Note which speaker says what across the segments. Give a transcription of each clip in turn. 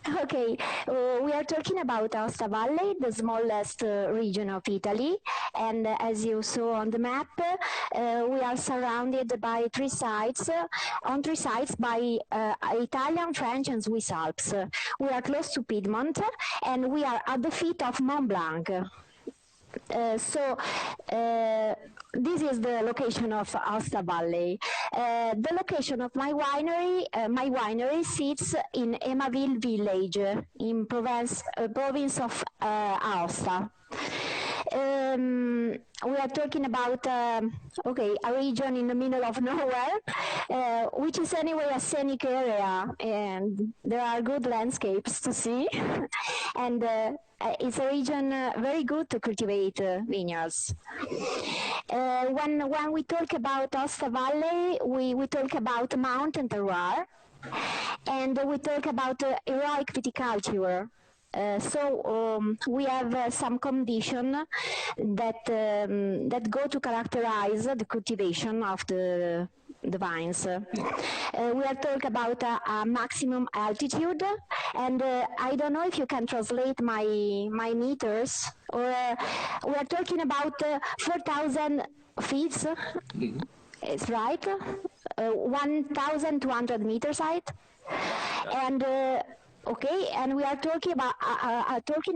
Speaker 1: Okay, we are talking about Aosta Valley, the smallest region of Italy, and as you saw on the map, we are surrounded by on three sides by Italian, French, and Swiss Alps. We are close to Piedmont, and we are at the feet of Mont Blanc. This is the location of Aosta Valley. The location of my winery sits in Emaville village in province of Aosta. We are talking about a region in the middle of nowhere, which is anyway a scenic area, and there are good landscapes to see, and it's a region very good to cultivate vineyards. When we talk about Aosta Valley, we talk about mountain terroir, and we talk about heroic viticulture. We have some conditions that go to characterize the cultivation of the vines. We are talking about a maximum altitude, and I don't know if you can translate my meters, or we are talking about 4,000 feet. It's right, 1,200 meters height, and. And we are talking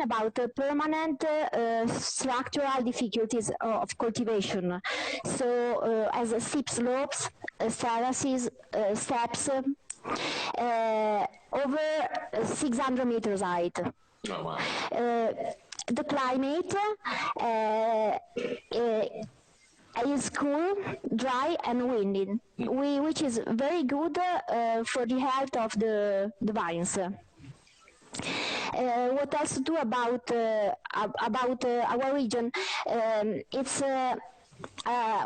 Speaker 1: about permanent structural difficulties of cultivation. So, as steep slopes, terraces, steps, over 600 meters height.
Speaker 2: Oh, wow.
Speaker 1: The climate is cool, dry, and windy, which is very good for the health of the vines. What else to do about our region?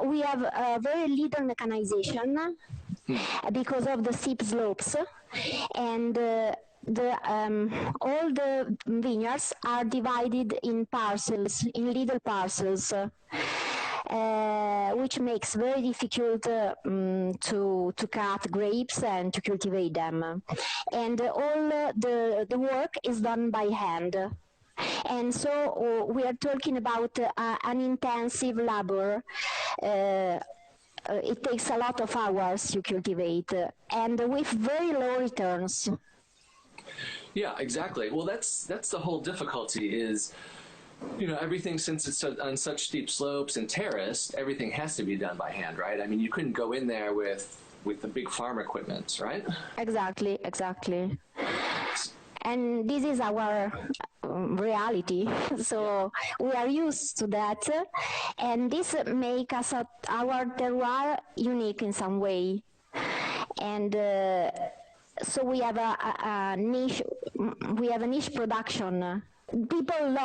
Speaker 1: We have very little mechanization because of the steep slopes, and all the vineyards are divided in parcels, in little parcels. Which makes very difficult to cut grapes and to cultivate them. And all the work is done by hand. And so we are talking about an intensive labor. It takes a lot of hours to cultivate, and with very low returns.
Speaker 2: Yeah, exactly. Well, that's the whole difficulty is, everything, since it's on such steep slopes and terraced, everything has to be done by hand, right? I mean, you couldn't go in there with the big farm equipment, right?
Speaker 1: Exactly. And this is our reality, so we are used to that, and this makes us our terroir unique in some way. And so we have a niche production. People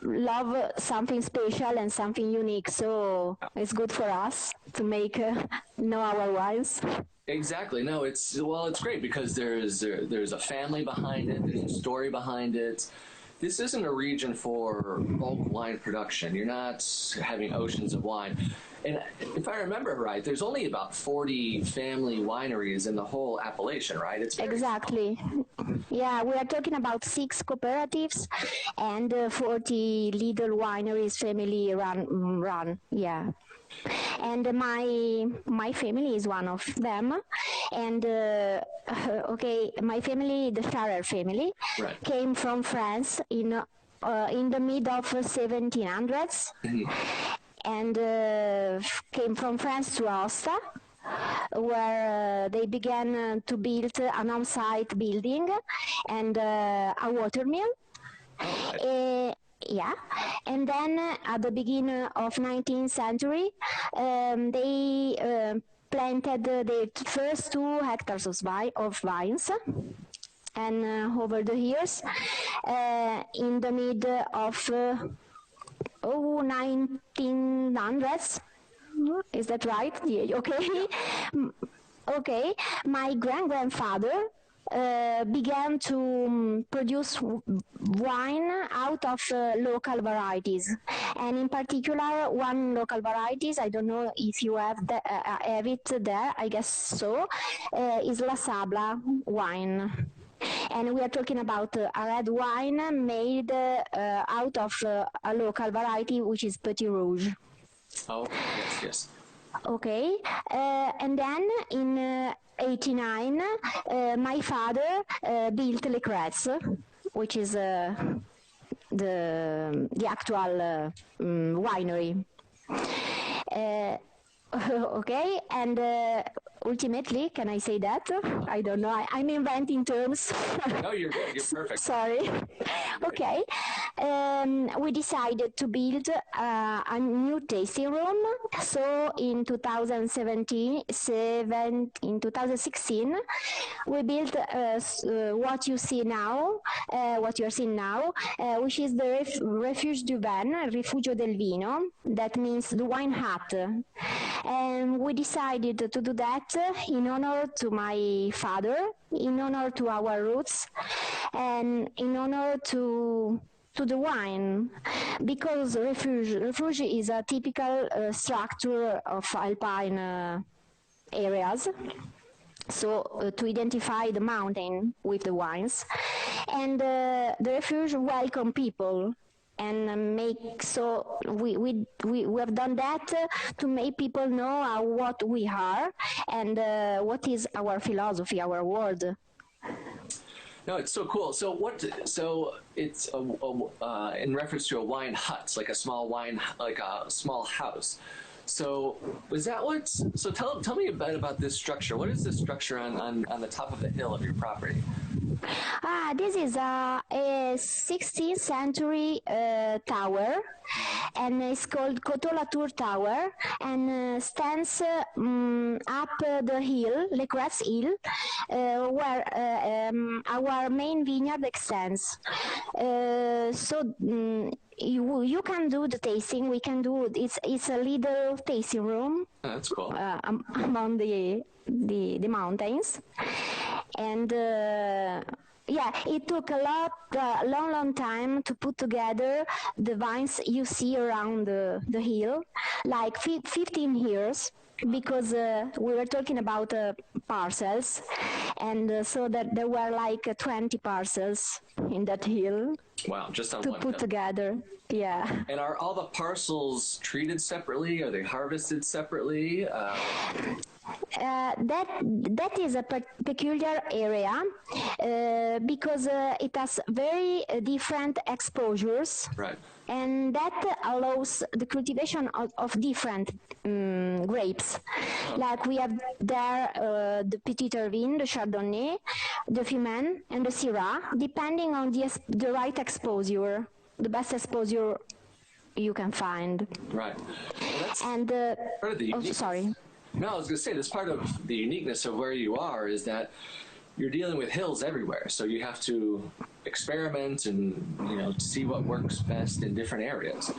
Speaker 1: love something special and something unique, so it's good for us to make know our wines.
Speaker 2: Exactly. No, it's great because there's a family behind it, there's a story behind it. This isn't a region for bulk wine production. You're not having oceans of wine. And if I remember right, there's only about 40 family wineries in the whole appellation, right? It's
Speaker 1: exactly. Yeah, we are talking about 6 cooperatives and 40 little wineries, family run. Yeah. And my family is one of them, and my family, the Charrère family,
Speaker 2: right,
Speaker 1: came from France in the mid of 1700s, and came from France to Aosta, where they began to build an on-site building and a water mill. Yeah, and then at the beginning of 19th century, they planted the first 2 hectares of vines, and over the years, in the mid of 1900s, is that right? Yeah, okay. Okay, my grandfather began to produce wine out of local varieties, and in particular one local varieties, I don't know if you have it there, I guess so, is La Sabla wine. And we are talking about a red wine made out of a local variety, which is Petit Rouge.
Speaker 2: Oh, yes, yes.
Speaker 1: Okay, and then in 89, my father built Les Crêtes, which is the actual winery. Okay, and ultimately, can I say that? I don't know. I'm inventing terms.
Speaker 2: No, you're good. You're perfect.
Speaker 1: Sorry. Okay. We decided to build a new tasting room. So in 2016, we built what you see now, what you're seeing now, which is the Refuge du Vin, Rifugio del Vino. That means the wine hut. And we decided to do that in honor to my father, in honor to our roots, and in honor to the wine, because refuge is a typical structure of Alpine areas. So to identify the mountain with the wines, and the refuge welcome people. And we have done that to make people know what we are and what is our philosophy, our world.
Speaker 2: No, it's so cool. So it's in reference to a wine hut, like a small house. So was that what? So tell me a bit about this structure. What is this structure on the top of the hill of your property?
Speaker 1: This is a 16th century tower, and it's called Coteau La Tour Tower, and stands up the hill, Les Crêtes Hill, where our main vineyard extends. You can do the tasting. We can do it's a little tasting room.
Speaker 2: Oh, that's cool.
Speaker 1: Among the mountains, and it took a long time to put together the vines you see around the hill, like 15 years. Because we were talking about parcels, and so that there were like 20 parcels in that hill.
Speaker 2: Wow, just on
Speaker 1: to
Speaker 2: one
Speaker 1: put
Speaker 2: hill.
Speaker 1: Together. Yeah.
Speaker 2: And are all the parcels treated separately? Are they harvested separately?
Speaker 1: That is a peculiar area because it has very different exposures.
Speaker 2: Right.
Speaker 1: And that allows the cultivation of different grapes.
Speaker 2: Oh.
Speaker 1: Like we have there the Petit Irvine, the Chardonnay, the Fumane, and the Syrah, depending on the right exposure, the best exposure you can find.
Speaker 2: Right. Well, that's
Speaker 1: and
Speaker 2: part of the uniqueness.
Speaker 1: Sorry.
Speaker 2: No, I was going to say, this part of the uniqueness of where you are is that you're dealing with hills everywhere. So you have to experiment and, see what works best in different areas.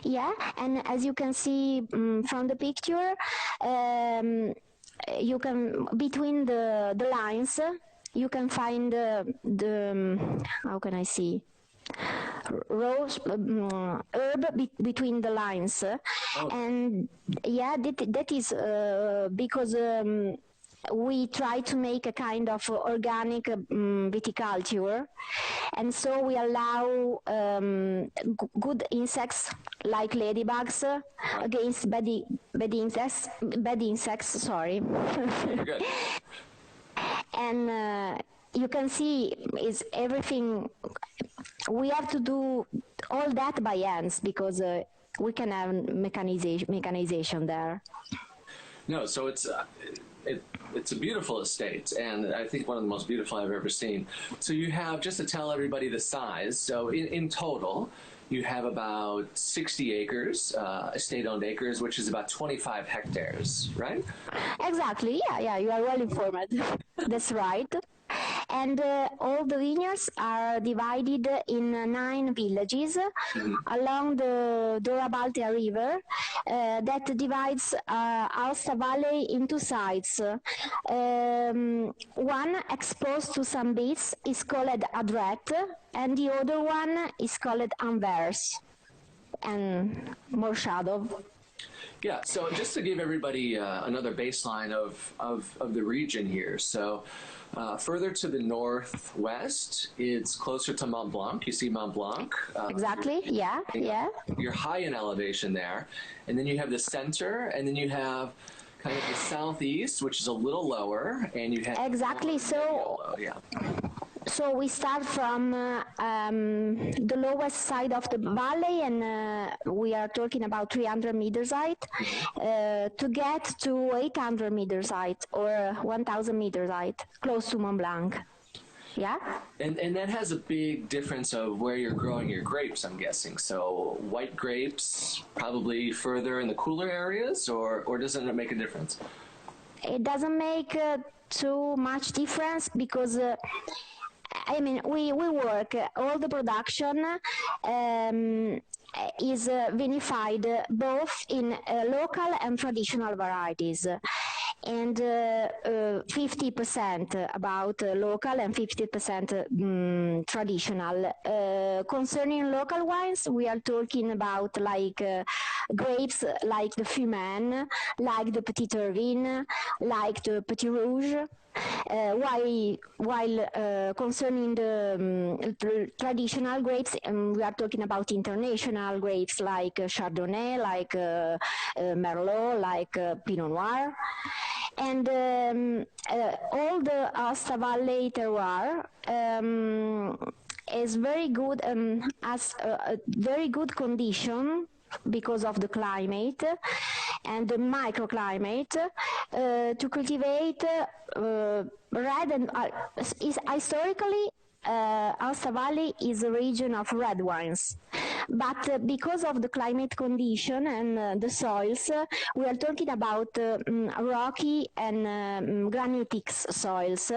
Speaker 1: Yeah, and as you can see from the picture, you can, between the lines, you can find the how can I see? Rose herb between the lines.
Speaker 2: Oh.
Speaker 1: And that is because we try to make a kind of organic viticulture, and so we allow good insects like ladybugs against bad insects. Sorry.
Speaker 2: Good.
Speaker 1: And you can see is everything. We have to do all that by hands because we can have mechanization there. No,
Speaker 2: so it's a beautiful estate, and I think one of the most beautiful I've ever seen. So you have, just to tell everybody the size, so in total, you have about 60 acres, estate-owned acres, which is about 25 hectares, right?
Speaker 1: Exactly, yeah, you are well informed. That's right. And all the vineyards are divided in 9 villages along the Dora-Baltea River that divides Aosta Valley into sides. One exposed to some beaches is called Adret, and the other one is called Anvers, and more shadow.
Speaker 2: Yeah, so just to give everybody another baseline of the region here. So further to the northwest, it's closer to Mont Blanc. You see Mont Blanc.
Speaker 1: Exactly, yeah, yeah.
Speaker 2: You're high in elevation there. And then you have the center, and then you have kind of the southeast, which is a little lower, and you have...
Speaker 1: Exactly, so...
Speaker 2: Yeah.
Speaker 1: So we start from the lowest side of the valley, and we are talking about 300 meters height, to get to 800 meters height or 1,000 meters height, close to Mont Blanc. Yeah?
Speaker 2: And that has a big difference of where you're growing your grapes, I'm guessing. So white grapes probably further in the cooler areas, or doesn't it make a difference?
Speaker 1: It doesn't make too much difference because... I mean, we work, all the production is vinified both in local and traditional varieties. And 50% about local and 50% traditional. Concerning local wines, we are talking about like grapes like the Fumane, like the Petit Irvine, like the Petit Rouge. While concerning the traditional grapes, we are talking about international grapes like Chardonnay, like Merlot, like Pinot Noir. And all the Aosta Valley terroir is very good, has a very good condition because of the climate and the microclimate to cultivate red and is historically Aosta Valley is a region of red wines, but because of the climate condition and the soils, we are talking about rocky and granitic soils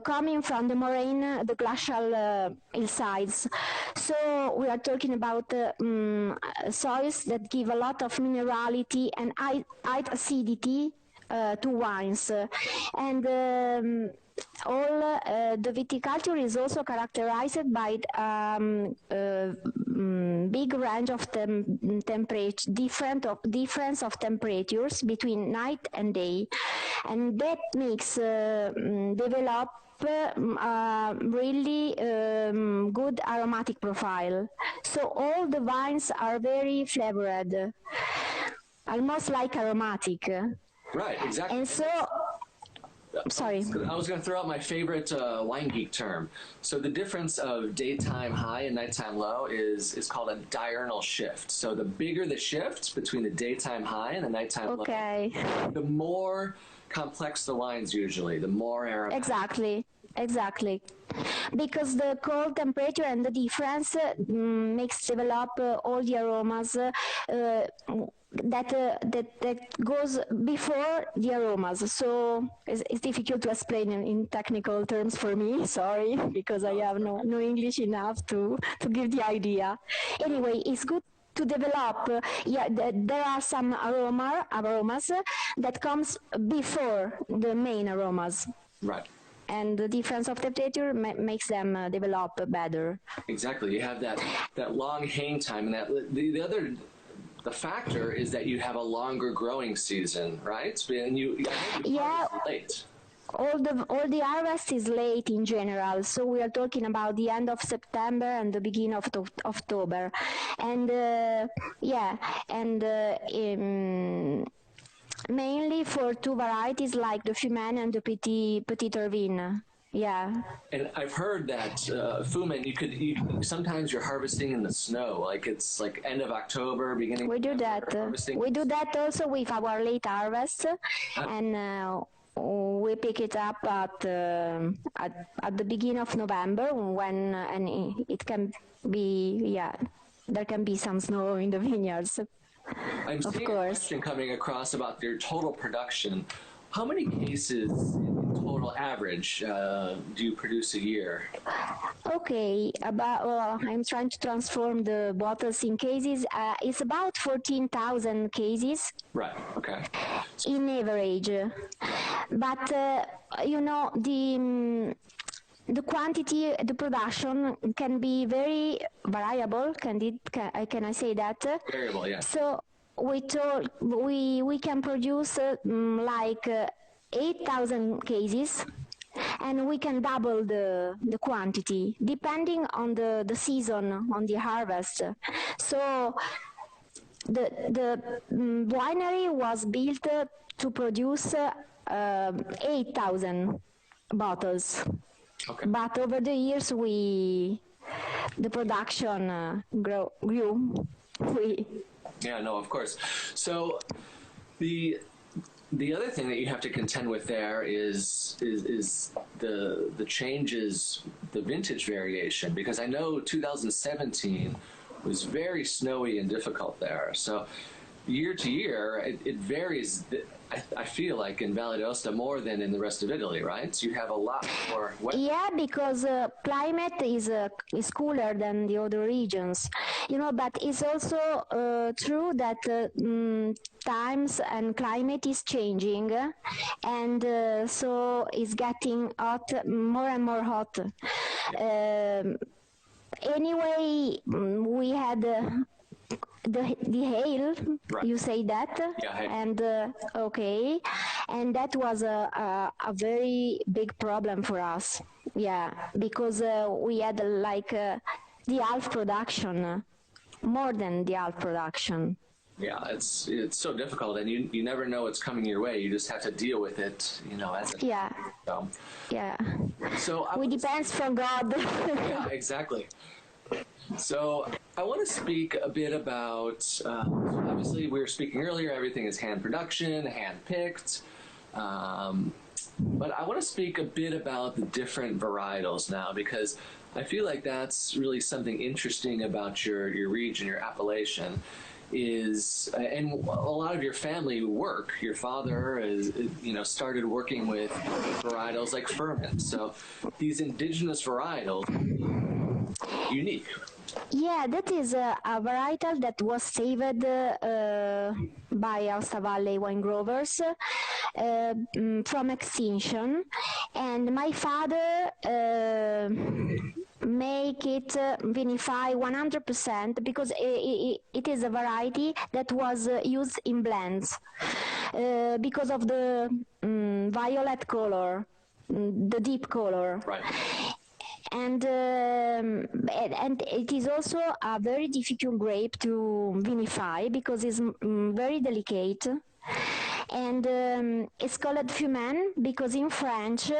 Speaker 1: coming from the moraine, the glacial hillsides. So we are talking about soils that give a lot of minerality and high acidity to wines, and all the viticulture is also characterized by big range of temperature, difference of temperatures between night and day, and that makes develop really good aromatic profile. So all the wines are very flavored, almost like aromatic.
Speaker 2: Right, exactly.
Speaker 1: And so, sorry.
Speaker 2: I was going to throw out my favorite wine geek term. So the difference of daytime high and nighttime low is called a diurnal shift. So the bigger the shift between the daytime high and the nighttime low, the more complex the wines usually, the more aromatic.
Speaker 1: Exactly. Because the cold temperature and the difference makes develop all the aromas that goes before the aromas. So it's difficult to explain in technical terms for me, sorry, because I have no English enough to give the idea. Anyway, it's good to develop, there are some aromas that comes before the main aromas.
Speaker 2: Right.
Speaker 1: And the difference of temperature makes them develop better.
Speaker 2: Exactly. You have that long hang time, and that the factor is that you have a longer growing season, right? And you late.
Speaker 1: All the harvest is late in general, so we are talking about the end of September and the beginning of October, and mainly for two varieties like the Fumane and the Petit Irvine. Yeah.
Speaker 2: And I've heard that Fumane, you sometimes you're harvesting in the snow, like it's like end of October, beginning.
Speaker 1: We do that. We do that also with our late harvest, and we pick it up at the beginning of November when and it can be there can be some snow in the vineyards.
Speaker 2: I'm seeing a question coming across about your total production. How many cases in total average do you produce a year?
Speaker 1: Okay, I'm trying to transform the bottles in cases. It's about 14,000 cases.
Speaker 2: Right, okay.
Speaker 1: In average. But, the quantity, the production can be very variable. Can I say that?
Speaker 2: Variable, yeah.
Speaker 1: So, we can produce like 8,000 cases, and we can double the quantity depending on the season, on the harvest. So the winery was built to produce 8,000 bottles.
Speaker 2: Okay.
Speaker 1: But over the years, the production grew.
Speaker 2: Yeah, no, of course. So the other thing that you have to contend with there is the changes, the vintage variation, because I know 2017 was very snowy and difficult there. So year to year, it varies. I feel like in Valle D'Aosta more than in the rest of Italy, right? So you have a lot more wet.
Speaker 1: Yeah, because climate is cooler than the other regions, but it's also true that times and climate is changing, and so it's getting hot, more and more hot. Anyway, we had the hail,
Speaker 2: right.
Speaker 1: You say that?
Speaker 2: Yeah, hail.
Speaker 1: And okay, and that was a very big problem for us. Yeah, because we had like the half production, more than the half production.
Speaker 2: Yeah, it's so difficult, and you never know what's coming your way. You just have to deal with it, as it.
Speaker 1: Yeah.
Speaker 2: So.
Speaker 1: Yeah.
Speaker 2: So
Speaker 1: we depends from God.
Speaker 2: Yeah, exactly. So I want to speak a bit about, obviously we were speaking earlier, everything is hand production, hand picked, but I want to speak a bit about the different varietals now, because I feel like that's really something interesting about your region, your appellation, and a lot of your family work. Your father started working with varietals like Ferment. So these indigenous varietals, unique.
Speaker 1: Yeah, that is a varietal that was saved by Aosta Valley wine growers from extinction, and my father make it vinify 100% because it is a variety that was used in blends because of the violet color, the deep color.
Speaker 2: Right.
Speaker 1: And it is also a very difficult grape to vinify because it's very delicate. And it's called fumain because in French,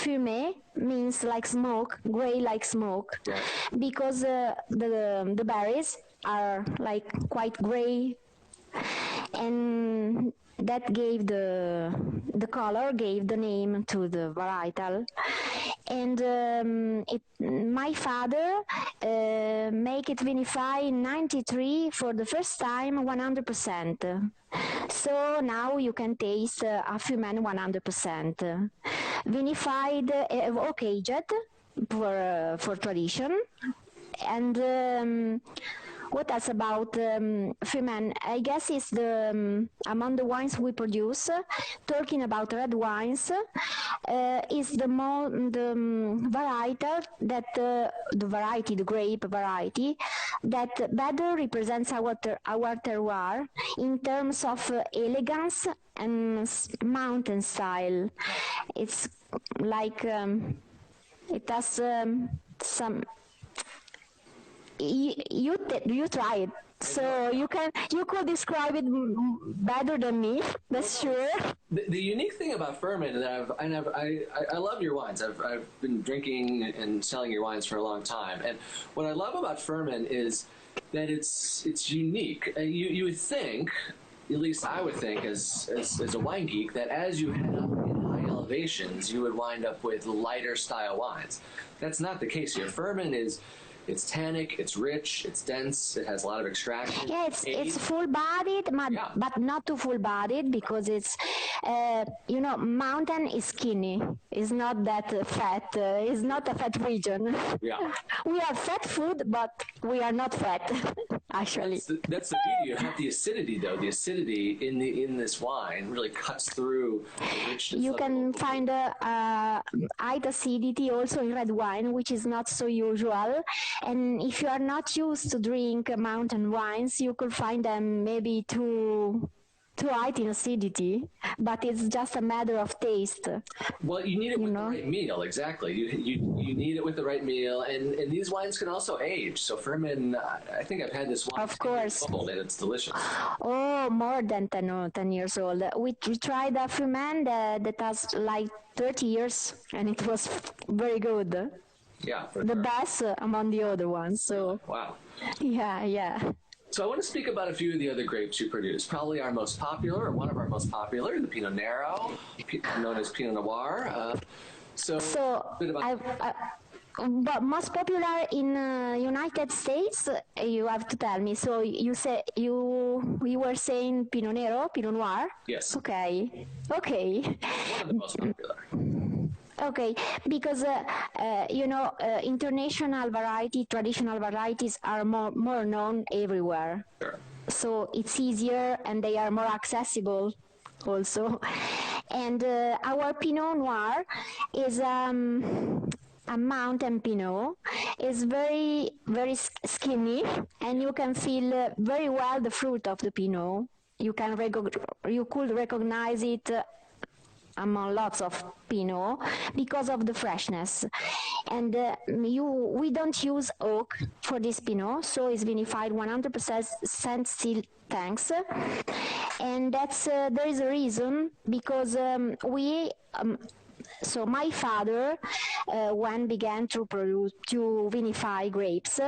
Speaker 1: fumé means like smoke, gray like smoke,
Speaker 2: right.
Speaker 1: Because the berries are like quite gray, and that gave the color, gave the name to the varietal. And my father make it vinify in 93 for the first time 100%. So now you can taste a Fumain 100%. Vinified, aged for tradition. And what else about Fumain? I guess it's the among the wines we produce. Talking about red wines, is the varietal that the grape variety that better represents our terroir in terms of elegance and mountain style. It's like it has some. You try it, so you could describe it better than me. That's sure.
Speaker 2: The unique thing about Ferment that I love your wines. I've been drinking and selling your wines for a long time, and what I love about Ferment is that it's unique. You would think, at least I would think, as a wine geek, that as you head up in high elevations, you would wind up with lighter style wines. That's not the case here. Ferment it's tannic, it's rich, it's dense, it has a lot of extraction.
Speaker 1: Yeah, it's full-bodied, but not too full-bodied because it's, mountain is skinny. It's not that fat. It's not a fat region.
Speaker 2: Yeah.
Speaker 1: We are fat food, but we are not fat. actually.
Speaker 2: That's the beauty. You have the acidity, though. The acidity in this wine really cuts through the richness.
Speaker 1: You can find high acidity also in red wine, which is not so usual. And if you are not used to drink mountain wines, you could find them maybe too high in acidity, but it's just a matter of taste.
Speaker 2: Well, you need it with the right meal, exactly. You need it with the right meal, and these wines can also age. So Furman, I think I've had this wine.
Speaker 1: Of course.
Speaker 2: And it's delicious.
Speaker 1: Oh, more than 10 years old. We tried a Furman that has like 30 years, and it was very good.
Speaker 2: Yeah.
Speaker 1: The best among the other ones. So.
Speaker 2: Wow.
Speaker 1: Yeah.
Speaker 2: So I want to speak about a few of the other grapes you produce. Probably our most popular, or one of our most popular, the Pinot Nero, known as Pinot Noir. So a bit about
Speaker 1: but most popular in United States, you have to tell me. So we were saying Pinot Nero, Pinot Noir.
Speaker 2: Yes.
Speaker 1: Okay.
Speaker 2: One of the most popular.
Speaker 1: Okay, because international traditional varieties are more known everywhere.
Speaker 2: Sure.
Speaker 1: So it's easier and they are more accessible also. And our Pinot Noir is a mountain Pinot. It's very, very skinny, and you can feel very well the fruit of the Pinot. You could recognize it among lots of Pinot because of the freshness. And we don't use oak for this Pinot, so it's vinified 100% still tanks. And that's there is a reason, because so my father, when began to vinify grapes,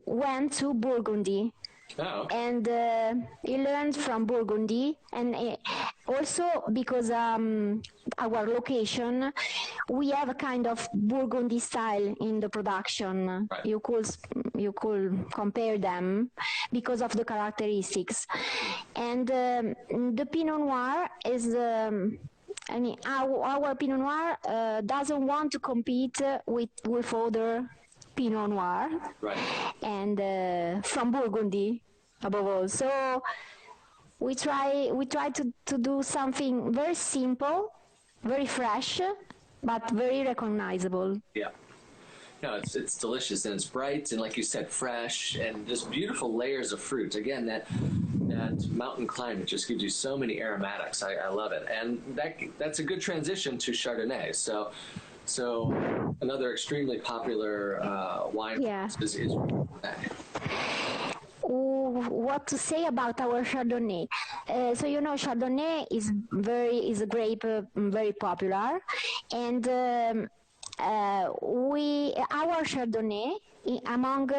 Speaker 1: went to Burgundy.
Speaker 2: Oh.
Speaker 1: And he learned from Burgundy, and also because our location, we have a kind of Burgundy style in the production.
Speaker 2: Right.
Speaker 1: You could compare them because of the characteristics. And the Pinot Noir is our Pinot Noir doesn't want to compete with other Pinot Noir,
Speaker 2: right,
Speaker 1: and from Burgundy above all. So we try to do something very simple, very fresh, but very recognizable.
Speaker 2: Yeah. No, it's delicious, and it's bright, and like you said, fresh, and just beautiful layers of fruit. Again, that mountain climate just gives you so many aromatics. I love it, and that's a good transition to Chardonnay. So another extremely popular wine is Chardonnay.
Speaker 1: What to say about our Chardonnay? Chardonnay is a grape very popular, and our Chardonnay, among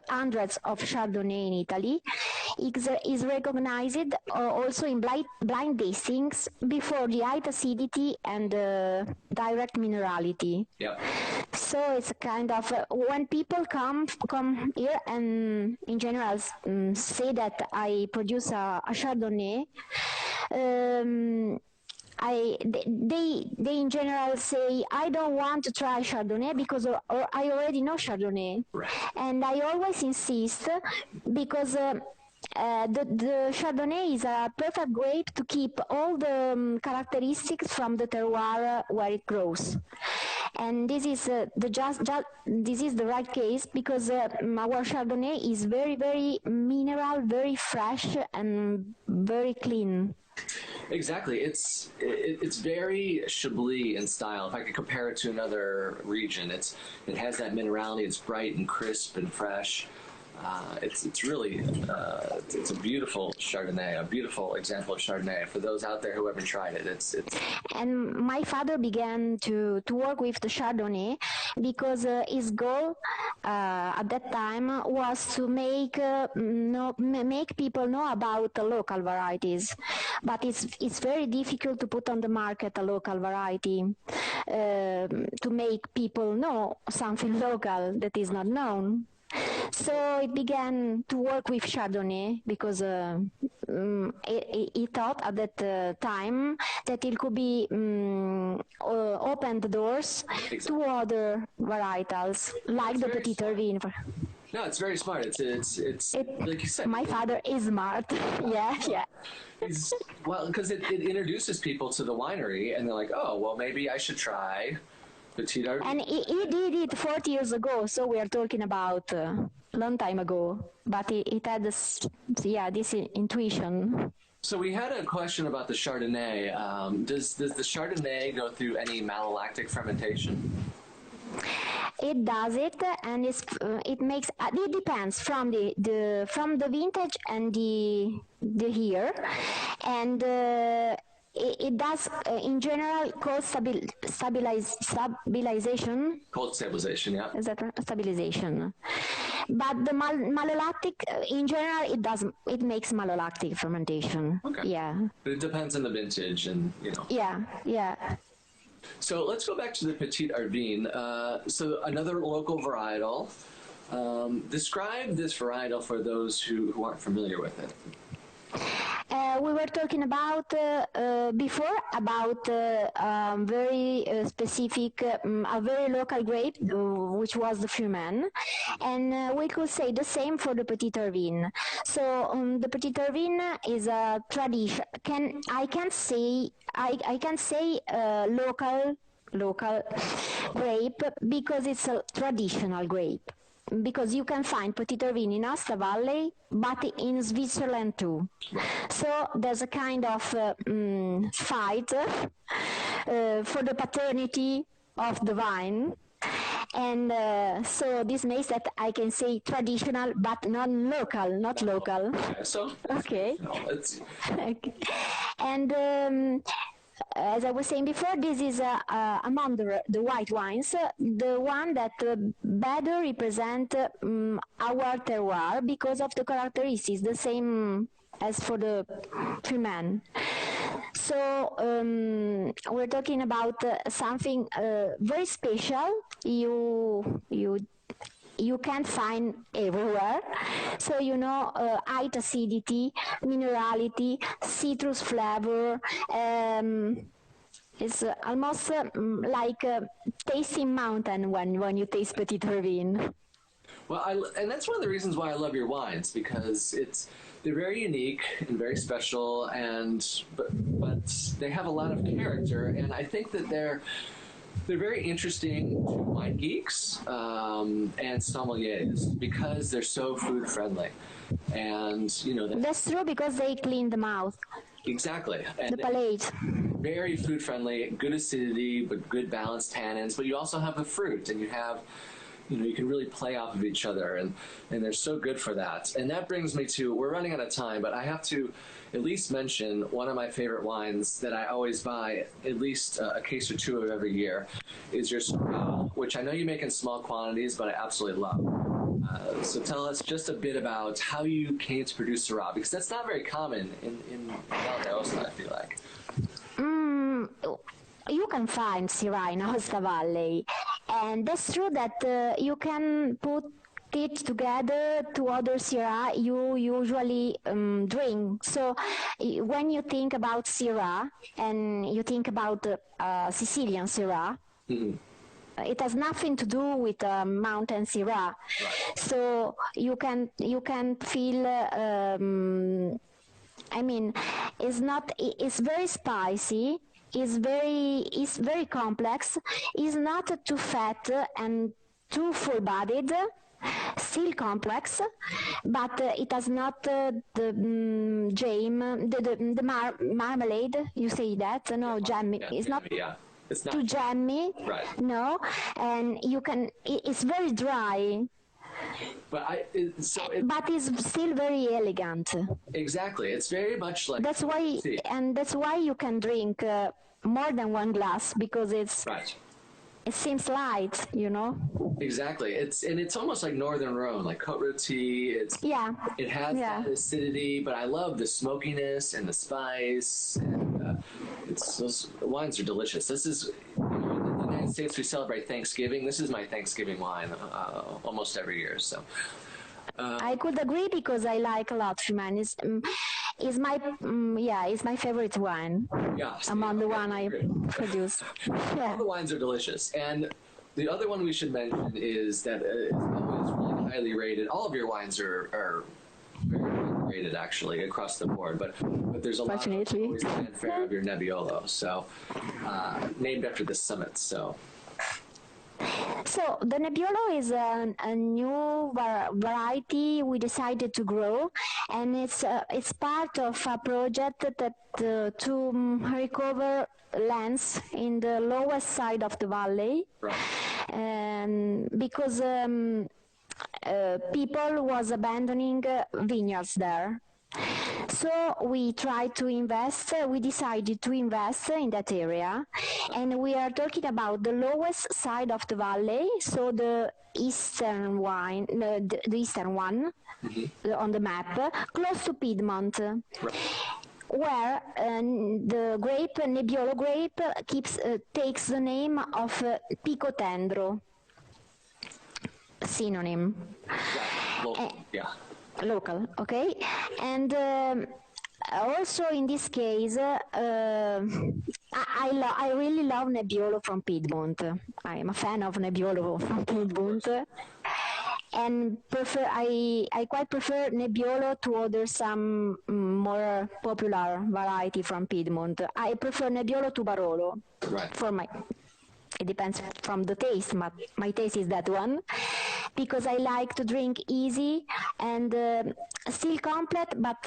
Speaker 1: hundreds of Chardonnay in Italy, is recognized also in blind tastings before the high acidity and direct minerality.
Speaker 2: Yep.
Speaker 1: So it's a kind of when people come here and in general say that I produce a Chardonnay. They in general say, I don't want to try Chardonnay because I already know Chardonnay.
Speaker 2: Right.
Speaker 1: And I always insist because the Chardonnay is a perfect grape to keep all the characteristics from the terroir where it grows. And this is this is the right case because our Chardonnay is very, very mineral, very fresh, and very clean.
Speaker 2: Exactly. It's very Chablis in style. If I could compare it to another region, it has that minerality. It's bright and crisp and fresh. It's really it's a beautiful Chardonnay, a beautiful example of Chardonnay. For those out there who haven't tried it, it's.
Speaker 1: And my father began to work with the Chardonnay because his goal at that time was to make people know about the local varieties. But it's very difficult to put on the market a local variety to make people know something local that is not known. So it began to work with Chardonnay because he thought at that time that it could be open the doors to other varietals like the Petit Irvine.
Speaker 2: No, it's very smart. It's like you said.
Speaker 1: My father is smart. Yeah.
Speaker 2: Well, because it introduces people to the winery, and they're like, oh, well, maybe I should try Petit Irvine.
Speaker 1: And he did it 40 years ago, so we are talking about a long time ago. But it had this intuition.
Speaker 2: So we had a question about the Chardonnay. Does the Chardonnay go through any malolactic fermentation?
Speaker 1: It does it, and it makes. It depends from the vintage and the year, and it does in general cold stabilization.
Speaker 2: Cold stabilization, yeah.
Speaker 1: Is that stabilization? But the malolactic, in general, it makes malolactic fermentation.
Speaker 2: Okay.
Speaker 1: Yeah.
Speaker 2: But it depends on the vintage, and
Speaker 1: Yeah.
Speaker 2: So let's go back to the Petit Irvine. So another local varietal. Describe this varietal for those who aren't familiar with it.
Speaker 1: We were talking about before about very specific, a very local grape, which was the Furman, and we could say the same for the Petit Irvine. So the Petit Irvine is a tradition. I can say local grape because it's a traditional grape. Because you can find Petit Irvine in Aosta Valley, but in Switzerland too. So there's a kind of fight for the paternity of the vine. And so this makes that I can say traditional, but not local. Okay. And as I was saying before, this is among the white wines, the one that better represent our terroir because of the characteristics, the same as for the Furman. So we're talking about something very special. You can't find everywhere. So, high acidity, minerality, citrus flavor. It's almost like tasting mountain when you taste Petit Irvine.
Speaker 2: Well, and that's one of the reasons why I love your wines, because they're very unique and very special, but they have a lot of character, and I think that they're very interesting to wine geeks and sommeliers because they're so food friendly, and
Speaker 1: that's true because they clean the mouth.
Speaker 2: Exactly. And
Speaker 1: the palate.
Speaker 2: Very food friendly, good acidity, but good balanced tannins. But you also have the fruit, and you have, you can really play off of each other, and they're so good for that. And that brings me to, we're running out of time, but I have to at least mention one of my favorite wines that I always buy at least a case or two of every year is your Syrah, which I know you make in small quantities, but I absolutely love. So tell us just a bit about how you came to produce Syrah, because that's not very common in Valle D'Aosta, I feel like.
Speaker 1: You can find Syrah in Aosta Valley, and that's true that you can put it together to other Syrah you usually drink. So when you think about Syrah and you think about Sicilian Syrah, it has nothing to do with mountain Syrah. So you can feel. It's very spicy. It's very complex. It's not too fat and too full-bodied. Still complex, but it has not the marmalade. You say that? No, jammy. It's not.
Speaker 2: Yeah. It's not
Speaker 1: too jammy.
Speaker 2: Right.
Speaker 1: No, and you can. It's very dry.
Speaker 2: But it's
Speaker 1: still very elegant.
Speaker 2: Exactly. It's very much like.
Speaker 1: That's why you can drink more than one glass because it's.
Speaker 2: Right.
Speaker 1: It seems light,
Speaker 2: Exactly. It's almost like Northern Rhone, like Côte Rôtie. It has that acidity, but I love the smokiness and the spice. And those wines are delicious. This is, in the United States, we celebrate Thanksgiving. This is my Thanksgiving wine almost every year. So,
Speaker 1: I could agree because I like a lot Fumani. Is my is my favorite wine.
Speaker 2: Yeah,
Speaker 1: among the one I produce. Yeah.
Speaker 2: All the wines are delicious, and the other one we should mention is that it's always really highly rated. All of your wines are very highly rated, actually, across the board. But there's a lot of always the fanfare of your Nebbiolo, so named after the summit. So
Speaker 1: the Nebbiolo is a new variety we decided to grow, and it's part of a project that to recover lands in the lowest side of the valley,
Speaker 2: right.
Speaker 1: And because people was abandoning vineyards there. So we tried to invest, we decided to invest in that area, and we are talking about the lowest side of the valley, so the eastern the eastern one on the map, close to Piedmont, where the grape, Nebbiolo grape, takes the name of Picotendro, synonym.
Speaker 2: Yeah.
Speaker 1: Local, okay, and also in this case, I really love Nebbiolo from Piedmont. I am a fan of Nebbiolo from Piedmont, and I quite prefer Nebbiolo to other some more popular variety from Piedmont. I prefer Nebbiolo to Barolo.
Speaker 2: Right.
Speaker 1: It depends from the taste, but my taste is that one, because I like to drink easy and still complete, but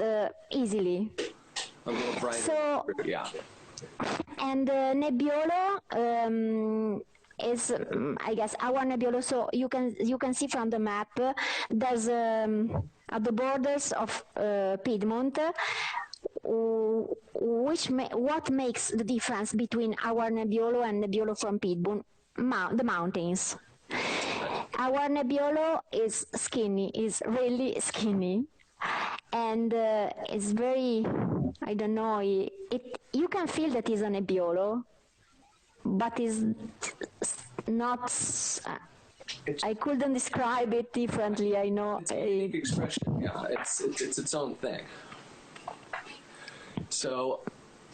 Speaker 1: easily.
Speaker 2: A little brighter.
Speaker 1: So,
Speaker 2: yeah.
Speaker 1: And Nebbiolo is, I guess, our Nebbiolo. So you can see from the map, there's at the borders of Piedmont. What makes the difference between our Nebbiolo and Nebbiolo from Piedmont? The mountains. Our Nebbiolo is skinny, is really skinny, and it's very, I don't know, you can feel that it's a Nebbiolo, but it's not, I couldn't describe it differently, I know.
Speaker 2: It's a unique expression, yeah, it's its own thing. So,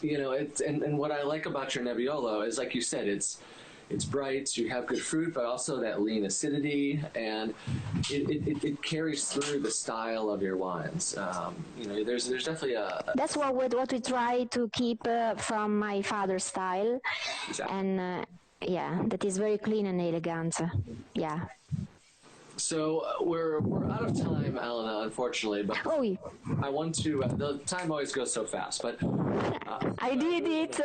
Speaker 2: and what I like about your Nebbiolo is, like you said, it's bright, you have good fruit, but also that lean acidity, and it carries through the style of your wines. There's definitely
Speaker 1: That's what we try to keep from my father's style.
Speaker 2: Exactly.
Speaker 1: And that is very clean and elegant. Yeah.
Speaker 2: So we're out of time, Elena, unfortunately. But I want to. The time always goes so fast, but
Speaker 1: I did it.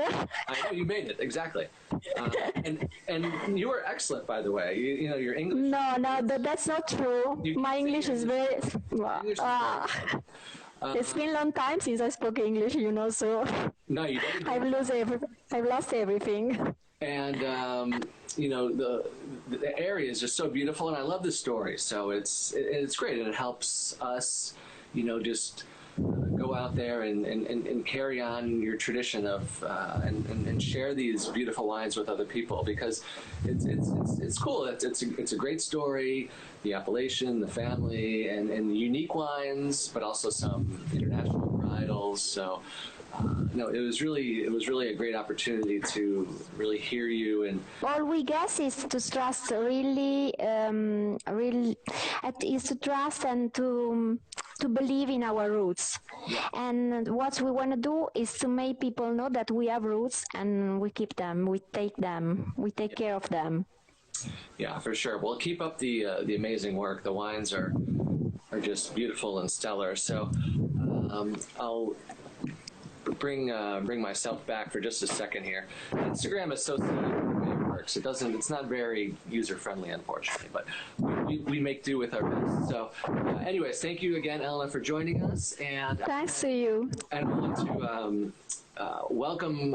Speaker 2: I know you made it exactly, and you were excellent, by the way. Your English.
Speaker 1: No, that's not true. My English is very. It's been a long time since I spoke English, so.
Speaker 2: No, you didn't.
Speaker 1: I've lost everything.
Speaker 2: And the area is just so beautiful, and I love the story. So it's great, and it helps us, just go out there and carry on your tradition of and share these beautiful wines with other people, because it's cool. It's a great story. The appellation, the family, and unique wines, but also some international varietals. So. It was really a great opportunity to really hear you. And
Speaker 1: all we guess is to trust, is to trust and to believe in our roots.
Speaker 2: Yeah.
Speaker 1: And what we want to do is to make people know that we have roots, and we keep them, we take care of them.
Speaker 2: Yeah, for sure. Well, keep up the amazing work. The wines are just beautiful and stellar. So I'll bring myself back for just a second here. Instagram is so silly the way it works. It's not very user friendly, unfortunately, but we make do with our best. So anyways, thank you again, Elena, for joining us, and
Speaker 1: thanks to you.
Speaker 2: And I want to welcome,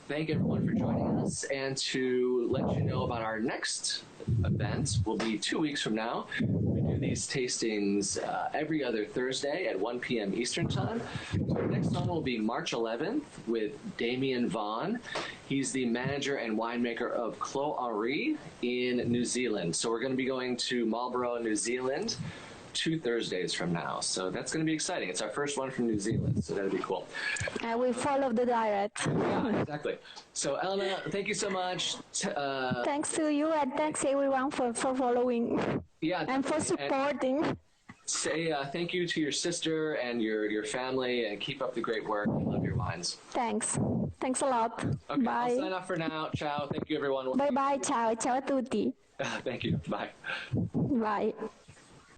Speaker 2: thank everyone for joining us, and to let you know about our next event. Will be 2 weeks from now. We do these tastings every other Thursday at 1 p.m. Eastern Time. So our next one will be March 11th with Damien Vaughan. He's the manager and winemaker of Clos Henri in New Zealand. So we're going to be going to Marlborough, New Zealand 2 Thursdays from now. So that's going to be exciting. It's our first one from New Zealand, so that'll be cool.
Speaker 1: We follow the direct.
Speaker 2: Yeah, exactly. So Elena, thank you so much.
Speaker 1: Thanks to you, and thanks everyone for following.
Speaker 2: Yeah,
Speaker 1: and for supporting.
Speaker 2: Say thank you to your sister and your family, and keep up the great work. I love your wines.
Speaker 1: Thanks. Thanks a lot.
Speaker 2: Okay,
Speaker 1: Bye.
Speaker 2: I'll sign off for now. Ciao. Thank you, everyone.
Speaker 1: Bye bye. Ciao. Ciao a tutti.
Speaker 2: Thank you. Bye.
Speaker 1: Bye.